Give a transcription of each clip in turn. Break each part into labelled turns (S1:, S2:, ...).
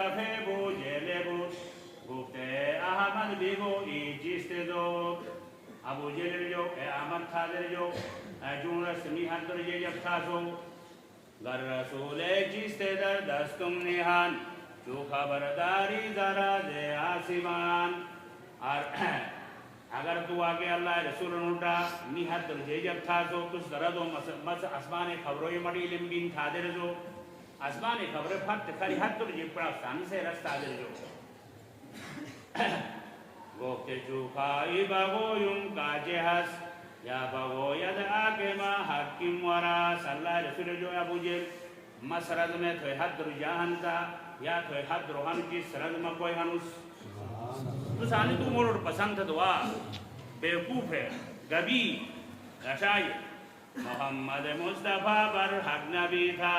S1: کفه بو جهل بود گفته احمد بیگو ای چیست دو ابو جهل جو احمد تھادر جو جون رسمی حضر جب تھاسو گر رسول چیست در دستم نهان جو خبرداری ذرا دے آسمان اور اگر تو آگے اللہ رسول نوٹا نی حضر جب تھاسو کس دردو مس اسمان خبروی مڑی لمبین تھادر جو اسمان خبر فت خری حضر جب پرافستانی سے رستہ در جو گفته چوخایی بگویم کاچه هست یا بگوید آکه ما حکیم وراست اللہ رسول جو ابو جهل ما سرد میں توی حد رو جاہن تا یا توی حد رو ہن کی سرد میں کوئی ہنوس تو سانی تو موڑ پسند دعا بیوقوف ہے گبی رشائی محمد مصطفیٰ پر حق نبی تھا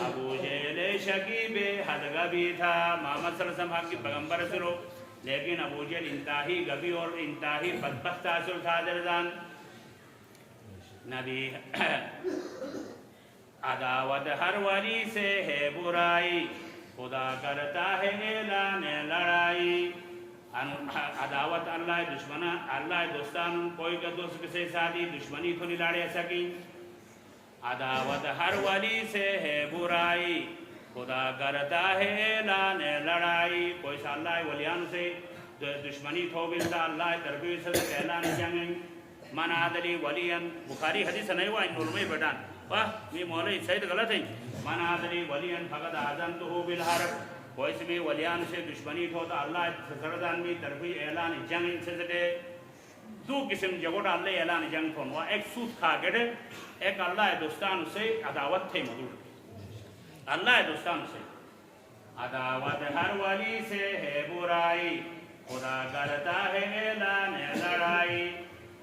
S1: ابو جہل شکیب حد گبی تھا محمد صلی اللہ علیہ وسلم حق کی پیغمبر سرو لیکن ابو جہل انتہائی گبی اور انتہائی بدبخت حاصل تھا دردان نبی عداوت ہر ولی سے ہے برائی خدا کرتا ہے اعلان لڑائی عداوت اللہ دشمنا اللہ دوستان کوئی کا دوست سے ساتھی دشمنی تو نہیں لڑے سکی عداوت ہر ولی سے ہے برائی خدا کرتا ہے اعلان لڑائی کوئی سا اللہ ولیان سے دشمنی تھو بلتا اللہ تربیع سے اعلان جنگیں من عادلی ولین بخاری حدیث نہیں ہوا ان علماء بیٹان واہ یہ مولوی سید غلط ہے من عادلی ولین فقد آذنتہ بالحرب کوئی سے ولیان سے دشمنی تھو تو اللہ سردان میں تربیع اعلان جنگ سے سکے دو قسم جگوڑا اللہ اعلان جنگ تھو وہ ایک سود کھا گڑے ایک اللہ دوستان سے عداوت تھے مدور اللہ دوستان سے عداوت ہر ولی سے ہے برائی خدا کرتا ہے اعلان لڑائی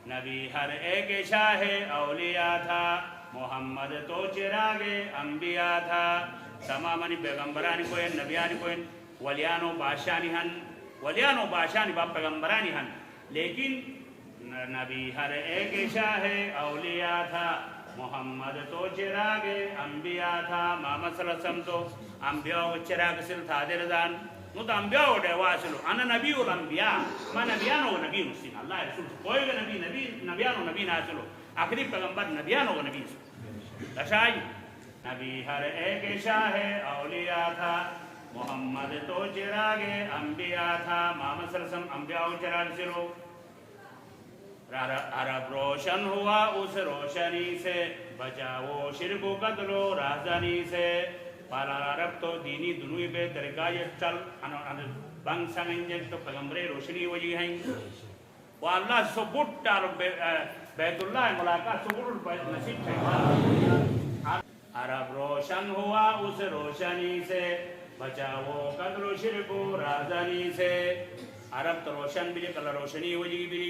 S1: نبی ہر ایک شاہ اولیاء تھا محمد تو چراغ انبیاء تھا تماماً پیغمبرانی کوئی نبیانی کوئی ولیانو بادشاہی ہن ولیانو بادشاہی باپ پیغمبرانی ہن لیکن نبی ہر ایک شاہ اولیاء تھا محمد تو چراغ انبیاء تھا محمد صلی اللہ علیہ وسلم تو انبیاء و چراغ سل تھا دردان نو تو انبیاء و دیواسلو انا نبی الانبیاء ما نبیانو و نبی نسین اللہ رسول کوئی گا نبیانو نبی ناسلو آخری پیغمبر نبیانو و نبی نسلو لشائی نبی ہر ایک شاہ اولیاء تھا محمد تو چراغ انبیاء تھا محمد صلی اللہ علیہ وسلم انبیاء و چراغ سلو عرب روشن ہوا اس روشنی سے بچا وہ شرک و قتل و رہزنی سے پالا عرب تو دینی دنوی بے طریقہ یہ چل بنگ سنگیں تو پیغمبر روشنی وجی ہیں وہ اللہ سو بٹ ٹال بیت اللہ ملاقات سو بٹ نصیب ہے عرب روشن ہوا اس روشنی سے بچا وہ قتل و شرک و رہزنی سے عرب تو روشن بھی کل روشنی وجی بھی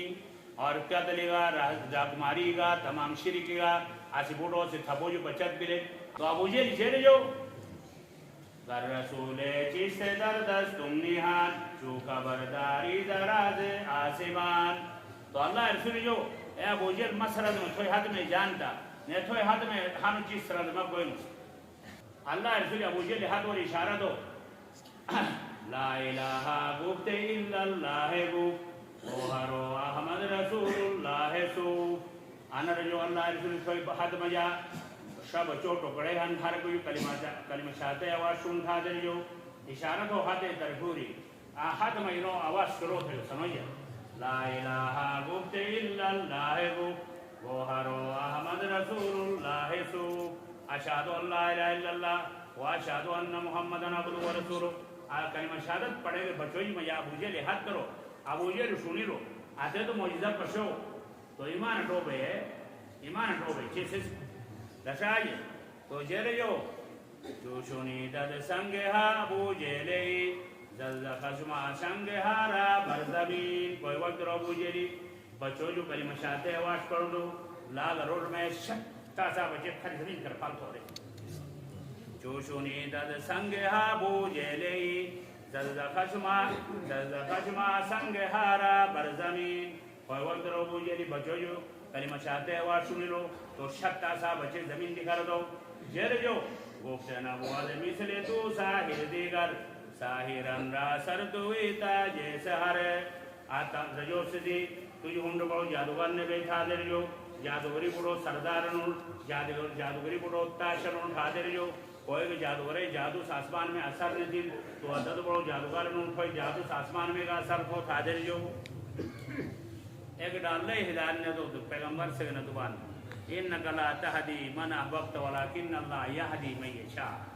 S1: اور قتل گا جاکماری گا تمام شرک گا آسی بوٹوں سے تھپو جو بچت بھی لے تو ابو جہل چھیڑے جو در رسول چیست در دستم نهان چو خبرداری دراز آسمان تو اللہ رسول جو اے ابو جہل مسرد میں توی حد میں جانتا نے توی حد میں ہم چیز سرد میں کوئی نہیں اللہ رسول ابو جہل حد اور اشارہ دو لا الہ گفت الا اللہ گفت اوہرو احمد رسول اللہ سو انا جو اللہ رسول توی حد میں جا شب چوٹو کڑے ہن ہر کوئی کلمہ شاہتے آواز سن تھا دے جو اشارت ہو حد درپوری حد مہینوں آواز شروع تھے سنوئیے لا الہ گفت الا اللہ گفت گوہرو احمد رسول اللہ سو اشہدو اللہ الہ الا اللہ و اشہدو ان محمد عبدہ و رسولہ کلمہ شہادت پڑھے گے بچوئی میں یا ابو جہل حد کرو ابو جہل سنی رو آتے تو معجزہ پشو تو ایمان ٹوبے ایمان ٹوبے چیسز لشائی تو جہل جو شنی دد سنگ ہا ابو جہلی زلز خشما سنگ ہارا برزمین کوئی وقت رو ابو جہلی بچو جو کلمہ شہادت آواز پڑھ دو لال روڈ میں شکتا سا بچے کھری زمین کر پال تھوڑے جو شنی دد سنگ ہا ابو جہلی زلز خشما سنگ ہارا برزمین کوئی وقت رو ابو جہلی بچو جو کلمہ شہادت آواز سنی لو تو شکتا سا بچے زمین دکھا دو جہل جو گفتن ابوال مثل تو ساحل دیگر ساہرن را سر دوی تاج سہر آتا رجو سدی تجھ ہنڈ بڑو جادوگر نے بیٹھا دے جو جادوگری بڑو سردارن جادوگری بڑو تاشرن اٹھا دے جو کوئی بھی جادوگرے جادو آسمان میں اثر نہیں دل تو عدد بڑو جادوگر ان کوئی جادو آسمان میں کا اثر کو اٹھا دے جو ایک ڈال لے ہدایت نے تو پیغمبر سے نہ دبان انک لا تہدی من احببت ولکن اللہ یہدی من یشاء